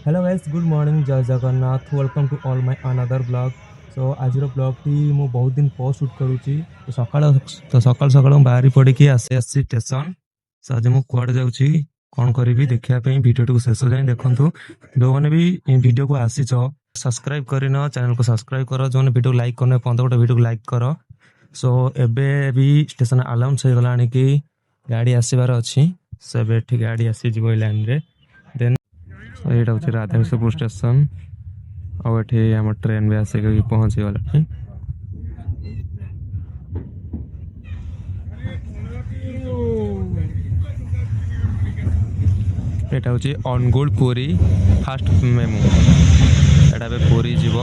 Hello guys good morning Jai Jagannath welcome to all my another blog. So आज blog T मु बहुत दिन पर शूट करूची तो सकाल सकाल बाहरी पड़ी आसी स्टेशन। सो आज मु कुआडे जाउची कौन करी देखा वीडियो टी शेष जाए देखूँ। जो मैंने भी वीडियो को आसीच सब्सक्राइब करना चैनल को सब्सक्राइब कर, जो वीडियो लाइक करना पंद्रह गोटे वीडियो लाइक कर। सो एबे भी स्टेशन अनाउंस हो गला कि गाड़ी आसबार अच्छी। सो एबे गाड़ी आसी लाइन रे देन यहाँ हूँ राधाकृष्णपुर स्टेशन आठ आम ट्रेन भी आसिक पहुँची गला। यहाँ हूँ अनुगुल पुरी फास्ट मेमू एटा पुरी जीव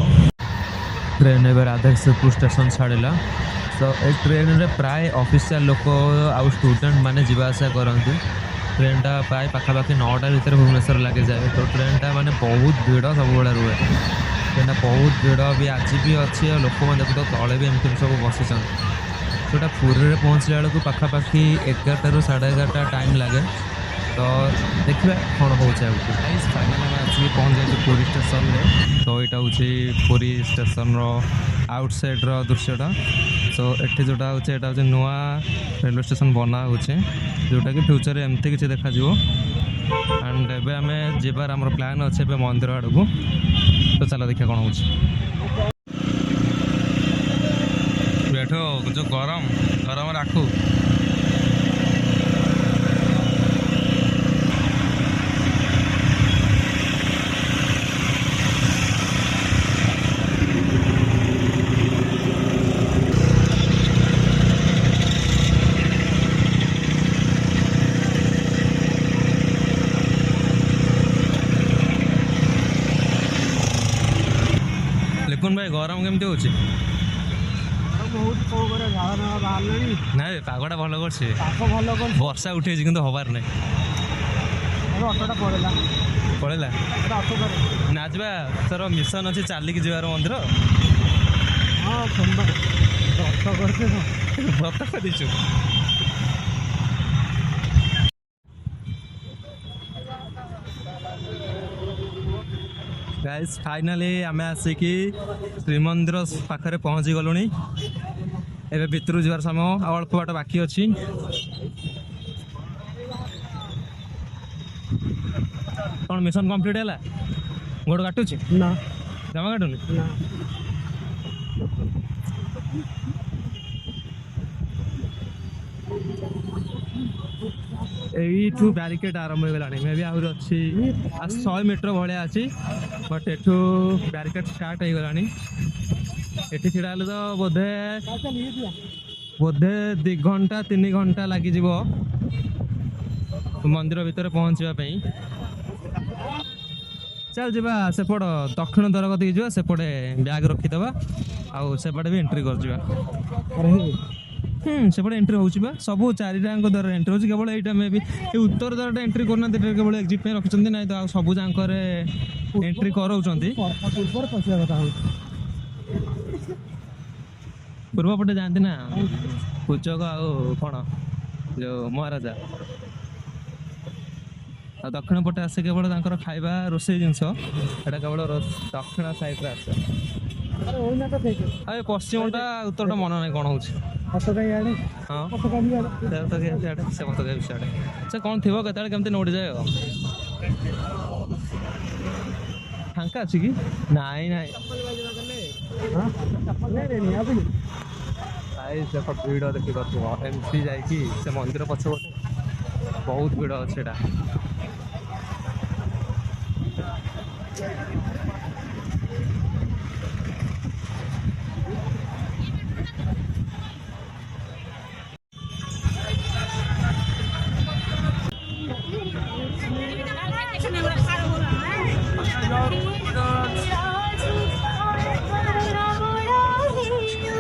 ट्रेन एवं राधाकृष्णपुर स्टेशन छाड़ा। तो ये ट्रेन रे प्राय ऑफिशियल लोक आउ स्टूडेंट माने जीवा आसा करते। ट्रेन टा प्राय पाखापाखि 9टा भितर भुवनेश्वर लगे जाए। तो ट्रेन टा माने बहुत भीड़ सब बड़ा रुए। ट्रेन बहुत भीड़ भी आज भी अच्छी लोक मैंने देखो तले भी एमती सब बसी। जोटा पुरी में पहुँचला बेलू पाखापाखि 11टा ରୁ 11:30 टाइम लगे। तो देखिए कौन हो फाइनाल आसिक पहुँच जाए पुरी स्टेशन में। तो यहाँ हूँ पुरी स्टेशन आउटसाइड दृश्यटा। सो एठी जोटा हूँ नुआ रेलवे स्टेशन बना जोटा कि फ्यूचर एमती किसी देखा एंड एबे आमे जीवार आमर प्लान अच्छे मंदिर आड़ को। तो चलो देखिए कौन हो बैठो जो गरम गरम राखू। लिखुन भाई गरम केमती हो ना पागटा भल कर वर्षा उठे कि हबार ना पड़ेगा ना जा तोर मिशन अच्छे चलिक जीवार मंदिर व्रत कर गाइस फाइनाली आम आसिक श्रीमंदिर पाखे पहुँची गलु। एवं भितर जीवार समय अल्प बाट बाकी अच्छी। कौन मिशन कंप्लीट है गोड़ काटुची ना जमा काटुनी यू ब्यारिकेड आरंभ हो गला। मे भी आहरी अच्छी 100 मीटर भाया अच्छी बट एठू ब्यारिकेड स्टार्ट हो गला। ये छिड़ा तो बोधे बोधे 2 घंटा 3 घंटा लगी मंदिर भितर पहुँचापी। चल जा सेपट दक्षिण द्वार कति जा सेपटे बैग रखीदे आउपटे भी एंट्री कर सेपटे एंट्री हो सब 4टांग द्वारा एंट्री हो केवल यहाँ मे भी उत्तर द्वारा एंट्री करना केवल एक्जिट रखी ना तो सब जाक एंट्री कराऊँ। पूर्व पटे जाती ना पूजक आण जो महाराजा दक्षिण पटे आसे केवल खाଇବା रोषे जिनस केवल दक्षिण साइड आसे। अरे पश्चिमटा उत्तरटा मन ना कौन हो हाँ से कौन थी केमती नोड़ी जाए फांका अच्छी कि नाई नाई देख भिड़ देखी एमती जा मंदिर पछ बहुत भिड़ अच्छे।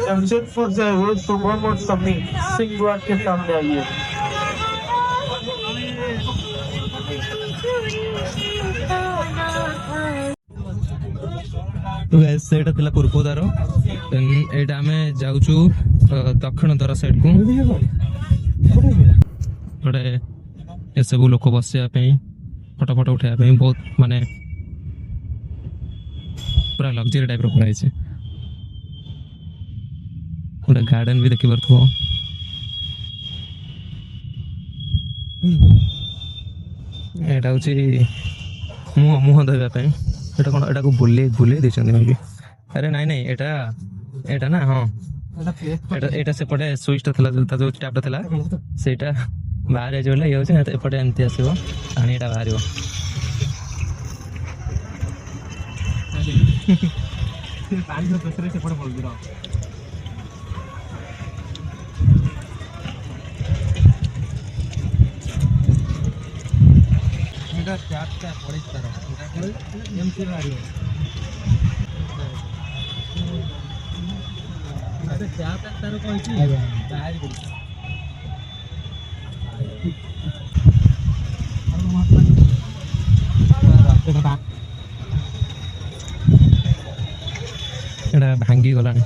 जमशेदपुर से रोज सुबह मोट समी सिंह द्वार के सामने आइए। तो से पूर्व द्वार यहाँ आम जाऊँ दक्षिण द्वार साइड को गोटे सब लोक बसापी फटो फटो उठाया बहुत माने पूरा लग्जरी टाइप करा है पूरा गार्डन भी देखि पारथो एटा होची मुह मुह धोइबा ପାଇଁ एटा कोन एटा को बुले बुले देछन मे भी अरे नहीं नहीं एटा एटा ना हां एटा एटा से पटे स्विच थला ता जो टैप थला सेटा बाहर जोले ये होचे एपटे एमती आसीबो पानी एटा बाहरिबो पानी तो प्रेशर से पड़े बोल दिरा एटा टैप का पड़े तारो एटा एमती बाहरिबो अरे टैप तारो कहछि बाहर बोल एटा भांगी गलानी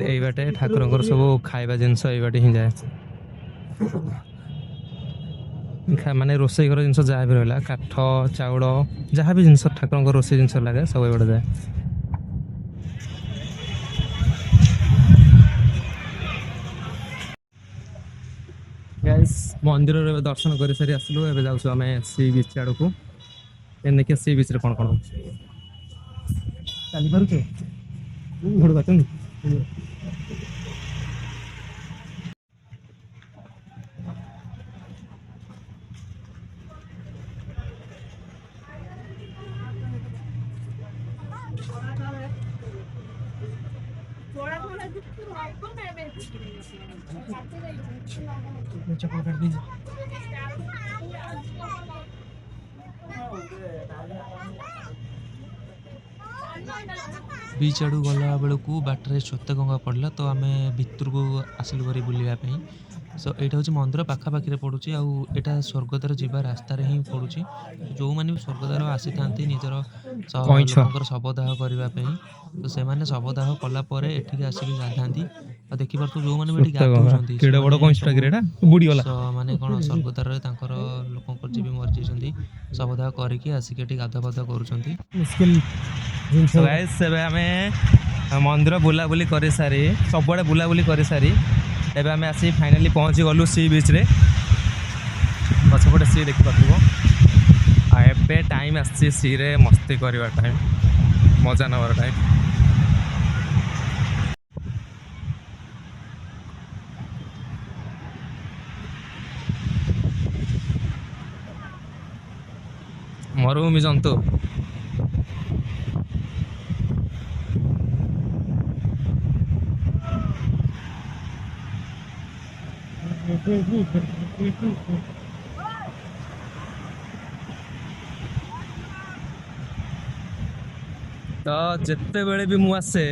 एई बाटे ठाकुरंकर सब खाइबा जिंस एई बाटे ही जाए माने रोसई घर जिंस जहाँ भी रहा काठ चाउल जहाँ भी जिंस ठाकुरंकर रोसई जिंस लगे सब एई बाटे जाए गाइस मंदिर रे दर्शन कर सारी आसलु एबे जाउछु हमें सी बीच आड़ को एन देखिए सी बीच रे कोन कोन चली पारु छे घोड़ बातन चप्पल काट दीजिए बीच आड़ू गला बेलू बाटर श्वेत गंगा पड़ला तो आम भितर को आसिलु करी बुलापी सो यहाँ हूँ मंदिर पाखापाखि पड़ुची आटा स्वर्गद्वार जीवा रास्त ही पड़ुची जो मैंने भी स्वर्गद्वार आसी था निजर लोकर शवदाह करने तो से शवदाह कलापर एठिक आसिक गाधाती और देखिए जो मैंने भी माने कौन स्वर्गद्वार लोक जी भी मरी जाती शवदाह करके आसिक गाधा पाधा कर मंदिर बुलाबुली कर सारी सब बुलाबुली कर सारी एबे आम आसी फाइनाली पहुँची गलु सी बीच रे पछपटे सी देखी पार्थिव एबे टाइम आसी सी रे मस्ती करवा टाइम मजा नवर टाइम मरुभूमि जंतु तो जिते बेले भी मुझे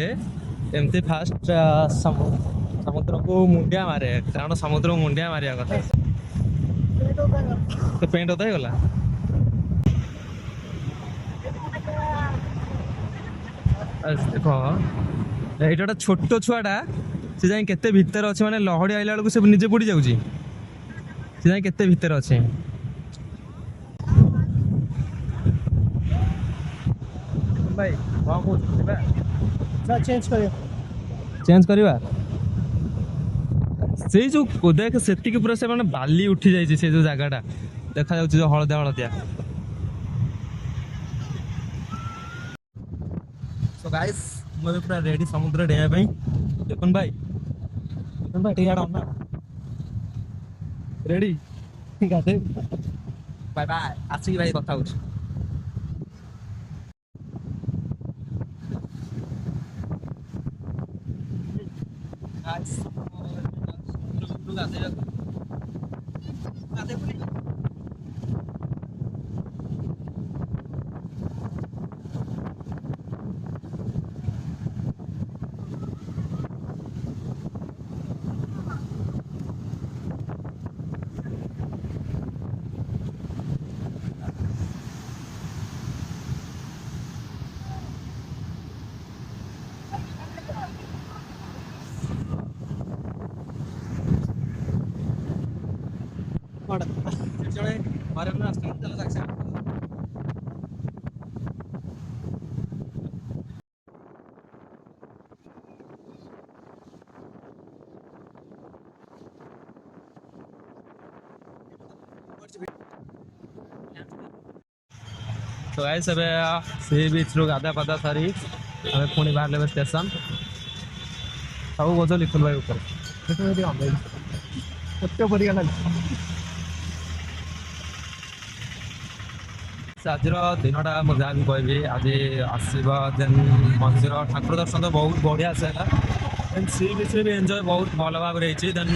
एमती फास्ट समुद्र को मुंडिया मारे कारण समुद्र को मुंडिया मारिया कथा तो पेंट होता ही गला देख ये छोट छुआटा से जाए केते भीतर अच्छे माने लहड़ी आइला बेलू से निजे बुड़ी जाऊँ से जाए केते भीतर अच्छे भाई चेंज करवा से जो देख से पूरा से माने बाली उठी जाइए से जो जगहटा देखा जाउछि जो हलदिया हलदिया सो गाइस मुझे पूरा रेडी समुद्र डेया भाई देखुन भाई टियाड़ा ना रेडी गाते बाय बाय आसी भाई कथा होछ गाइस समुद्र गाते गाते बोली जड़े मारे ना चला तो गाइस ଏବେ सी बीच ରୁ ଗାଧା ପାଧା ସାରି ଆମେ ପୁଣି ବାହାରିଲେ ଏବେ ଷ୍ଟେସନ ସବୁ ବୋଝ ଲିଖୁନ ଭାଇ ଉପରେ କେତେ ପରିକା ଲାଗୁଛି ଆଜିର ଦିନଟା ମୁଁ ଯାହା ବି କହିବି ଆଜି ଆସିବ ଦେନ୍ ମନ୍ଦିର ଠାକୁର ଦର୍ଶନ ତ ବହୁତ ବଢ଼ିଆ ସେ ହେଲା ଦେନ୍ ସି ବିଚ୍ରେ ବି ଏନ୍ଜୟ ବହୁତ ଭଲ ଭାବରେ ହେଇଛି ଦେନ୍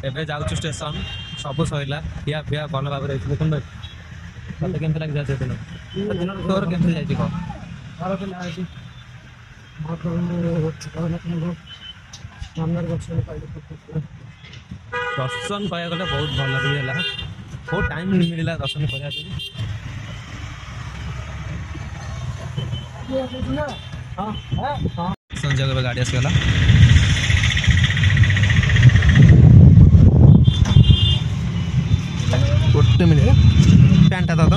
ଏବେ ଯାଉଛୁ ଷ୍ଟେସନ ସବୁ ସରିଲା ଖିଆ ପିଆ ଭଲ ଭାବରେ ହେଇଛି ଦେଖୁନ ଭାଇ ତତେ କେମିତି ଲାଗିଲା ସେଦିନ ଦିନ ତୋର କେମିତି ଯାଇଛି କହ ଦର୍ଶନ କହିବାକୁ ଗଲେ ବହୁତ ଭଲ ବି ହେଲା ବହୁତ ଟାଇମ୍ ମିଳିଲା ଦର୍ଶନ କରିବା ପାଇଁ ସଞ୍ଜୟ ଏବେ ଗାଡ଼ି ଆସିଗଲା ଗୋଟେ ମିନିଟ୍ ପ୍ୟାଣ୍ଟଟା ତ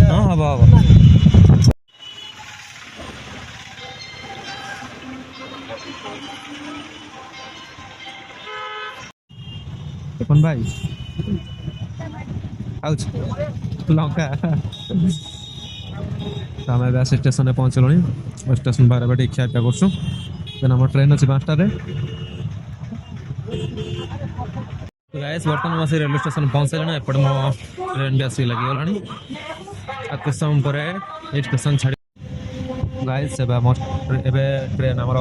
ହଁ ହବ ହବ ଦେଖୁନ ଭାଇ ଆଉଛି ଲଙ୍କା ଆମେ ଏବେ ଆସି ଷ୍ଟେସନରେ ପହଞ୍ଚିଲୁଣି ଷ୍ଟେସନ ବାହାରେ ଏବେ ଟିକେ ଖିଆପିଆ କରୁଛୁ ଦେନ୍ ଆମର ଟ୍ରେନ୍ ଅଛି 5ଟାରେ ଗାଇସ୍ ବର୍ତ୍ତମାନ ମୁଁ ଆସି ରେଲୱେ ଷ୍ଟେସନ ପହଞ୍ଚିଲାଣି ଏପଟେ ମୋ ଟ୍ରେନ୍ ବି ଆସିକି ଲାଗିଗଲାଣି ଆଉ କିଛି ସମୟ ପରେ ଏଇ ଷ୍ଟେସନ ଛାଡ଼ି ଗାଇସ୍ ଏବେ ଟ୍ରେନ୍ ଆମର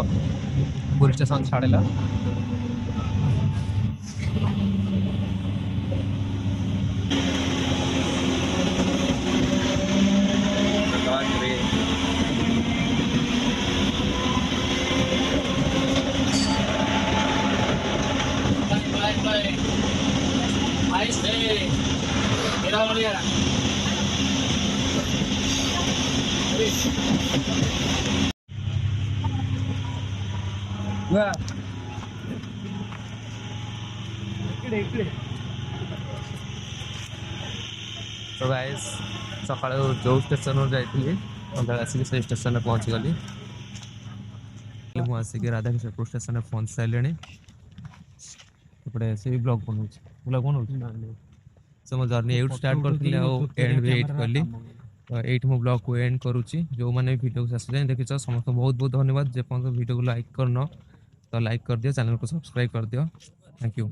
ପୁରୀ ଷ୍ଟେସନ ଛାଡ଼ିଲା तो गाइस सकाल जो स्टेशन जाइए आसिक से स्टेशन पहुँचीगली मुझे राधाकृष्णपुर स्टेशन पहुँच सारे एपटे से ब्लॉग बनाऊँ सो मो जर्नी एट स्टार्ट करी एंड भी एट कली तो एट मो ब्लॉग को एंड करुच्ची जो मैंने वीडियो को शेष जाए देखिए समस्त बहुत बहुत धन्यवाद जे वीडियो को लाइक करन तो लाइक कर दियो चैनल को सब्सक्राइब कर दियो थैंक यू।